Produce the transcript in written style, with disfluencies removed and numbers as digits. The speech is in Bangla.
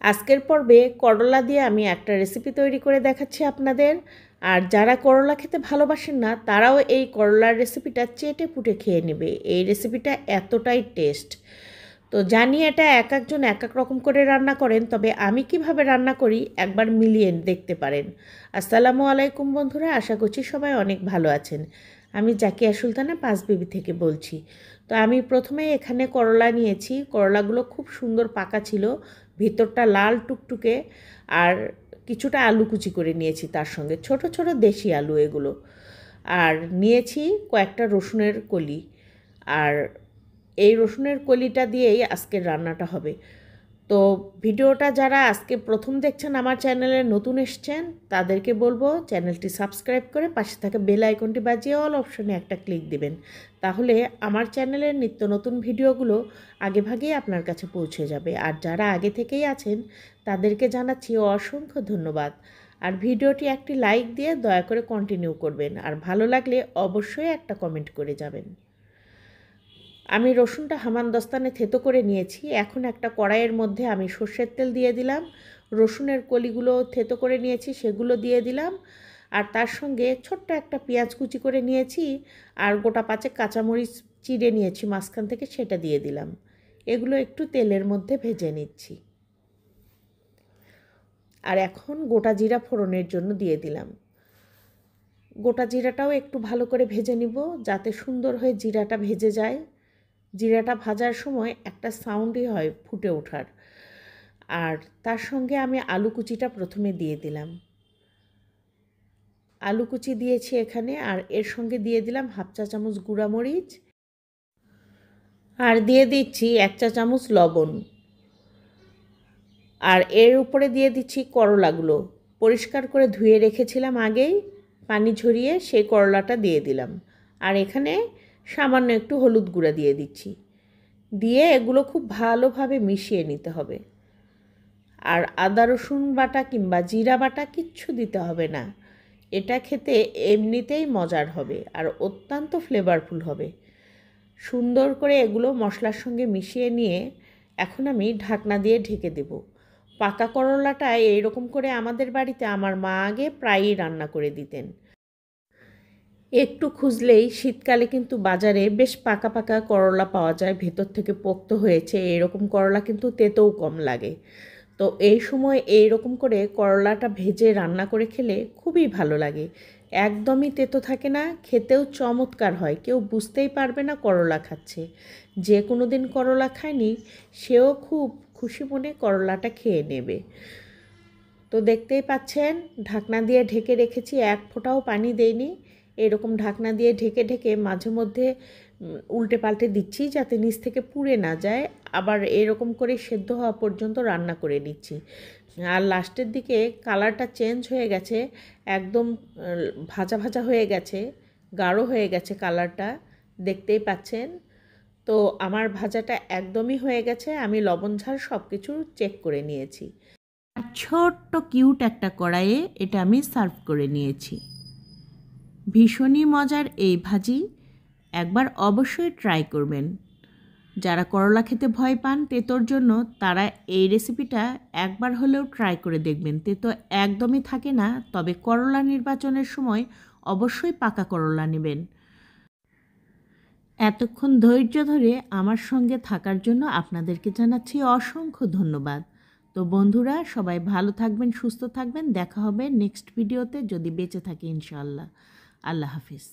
আজকের পর্বে করলা দিয়ে আমি একটা রেসিপি তৈরি করে দেখাচ্ছি আপনাদের। আর যারা করলা খেতে ভালোবাসেন না তারাও এই করলার রেসিপিটা চেটে পুটে খেয়ে নেবে। এই রেসিপিটা এতটাই টেস্ট। তো জানি এটা এক একজন এক এক রকম করে রান্না করেন, তবে আমি কিভাবে রান্না করি একবার মিলিয়ে দেখতে পারেন। আসসালামু আলাইকুম বন্ধুরা, আশা করছি সবাই অনেক ভালো আছেন। আমি জাকিয়া সুলতানা পাঁচবিবি থেকে বলছি। তো আমি প্রথমে এখানে করলা নিয়েছি। করলাগুলো খুব সুন্দর পাকা ছিল, ভিতরটা লাল টুকটুকে। আর কিছুটা আলু কুচি করে নিয়েছি, তার সঙ্গে ছোট ছোট দেশি আলু এগুলো। আর নিয়েছি কয়েকটা রসুনের কলি। আর এই রসুনের কলিটা দিয়েই আজকের রান্নাটা হবে। তো ভিডিওটা যারা আজকে প্রথম দেখছেন, আমার চ্যানেলে নতুন এসছেন, তাদেরকে বলবো চ্যানেলটি সাবস্ক্রাইব করে পাশে থাকা বেল আইকনটি বাজিয়ে অল অপশনে একটা ক্লিক দিবেন। তাহলে আমার চ্যানেলের নিত্য নতুন ভিডিওগুলো আগেভাগেই আপনার কাছে পৌঁছে যাবে। আর যারা আগে থেকেই আছেন তাদেরকে জানাচ্ছি অসংখ্য ধন্যবাদ। আর ভিডিওটি একটি লাইক দিয়ে দয়া করে কন্টিনিউ করবেন। আর ভালো লাগলে অবশ্যই একটা কমেন্ট করে যাবেন। আমি রসুনটা হামানদস্তানে থেতো করে নিয়েছি। এখন একটা কড়াইয়ের মধ্যে আমি সর্ষের তেল দিয়ে দিলাম, রসুনের কলিগুলো থেতো করে নিয়েছি সেগুলো দিয়ে দিলাম। আর তার সঙ্গে ছোট্ট একটা পেঁয়াজ কুচি করে নিয়েছি, আর গোটা পাঁচেক কাঁচামরিচ চিড়ে নিয়েছি মাঝখান থেকে, সেটা দিয়ে দিলাম। এগুলো একটু তেলের মধ্যে ভেজে নিচ্ছি। আর এখন গোটা জিরা ফোড়নের জন্য দিয়ে দিলাম। গোটা জিরাটাও একটু ভালো করে ভেজে নিব, যাতে সুন্দর হয়ে জিরাটা ভেজে যায়। জিরাটা ভাজার সময় একটা সাউন্ডই হয় ফুটে ওঠার। আর তার সঙ্গে আমি আলু কুচিটা প্রথমে দিয়ে দিলাম। আলু কুচি দিয়েছি এখানে, আর এর সঙ্গে দিয়ে দিলাম হাফ চা চামচ গুঁড়ামরিচ, আর দিয়ে দিচ্ছি 1 চা চামচ লবণ। আর এর উপরে দিয়ে দিচ্ছি করলাগুলো পরিষ্কার করে ধুয়ে রেখেছিলাম আগেই, পানি ঝরিয়ে সেই করলাটা দিয়ে দিলাম। আর এখানে সামান্য একটু হলুদ গুঁড়া দিয়ে দিচ্ছি। দিয়ে এগুলো খুব ভালোভাবে মিশিয়ে নিতে হবে। আর আদা রসুন বাটা কিংবা জিরা বাটা কিচ্ছু দিতে হবে না। এটা খেতে এমনিতেই মজার হবে আর অত্যন্ত ফ্লেভারফুল হবে। সুন্দর করে এগুলো মশলার সঙ্গে মিশিয়ে নিয়ে এখন আমি ঢাকনা দিয়ে ঢেকে দেব। পাকা করলাটা এইরকম করে আমাদের বাড়িতে আমার মা আগে প্রায়ই রান্না করে দিতেন। একটু খুঁজলেই শীতকালে কিন্তু বাজারে বেশ পাকা পাকা করলা পাওয়া যায়, ভেতর থেকে পোক্ত হয়েছে এরকম করলা, কিন্তু তেতেও কম লাগে। তো এই সময় এই রকম করে করলাটা ভেজে রান্না করে খেলে খুবই ভালো লাগে। একদমই তেতো থাকে না, খেতেও চমৎকার হয়, কেউ বুঝতেই পারবে না করলা খাচ্ছে। যে কোনো দিন করলা খায়নি সেও খুব খুশি মনে করলাটা খেয়ে নেবে। তো দেখতেই পাচ্ছেন ঢাকনা দিয়ে ঢেকে রেখেছি, এক ফোঁটাও পানি দেইনি। এরকম ঢাকনা দিয়ে ঢেকে ঢেকে মাঝে মধ্যে উল্টে পাল্টে দিচ্ছি যাতে নিচ থেকে পুড়ে না যায়। আবার এরকম করে সেদ্ধ হওয়া পর্যন্ত রান্না করে নিচ্ছি। আর লাস্টের দিকে কালারটা চেঞ্জ হয়ে গেছে, একদম ভাজা ভাজা হয়ে গেছে, গাঢ় হয়ে গেছে কালারটা, দেখতেই পাচ্ছেন। তো আমার ভাজাটা একদমই হয়ে গেছে, আমি লবণ ঝাল সব কিছু চেক করে নিয়েছি। ছোট্ট কিউট একটা কড়াইয়ে এটা আমি সার্ভ করে নিয়েছি। ভীষণই মজার এই ভাজি, একবার অবশ্যই ট্রাই করবেন। যারা করলা খেতে ভয় পান তেতোর জন্য, তারা এই রেসিপিটা একবার হলেও ট্রাই করে দেখবেন। তেতো একদমই থাকে না, তবে করলা নির্বাচনের সময় অবশ্যই পাকা করলা নেবেন। এতক্ষণ ধৈর্য ধরে আমার সঙ্গে থাকার জন্য আপনাদেরকে জানাচ্ছি অসংখ্য ধন্যবাদ। তো বন্ধুরা, সবাই ভালো থাকবেন, সুস্থ থাকবেন। দেখা হবে নেক্সট ভিডিওতে, যদি বেঁচে থাকি ইনশাআল্লাহ। আল্লাহ হাফিজ।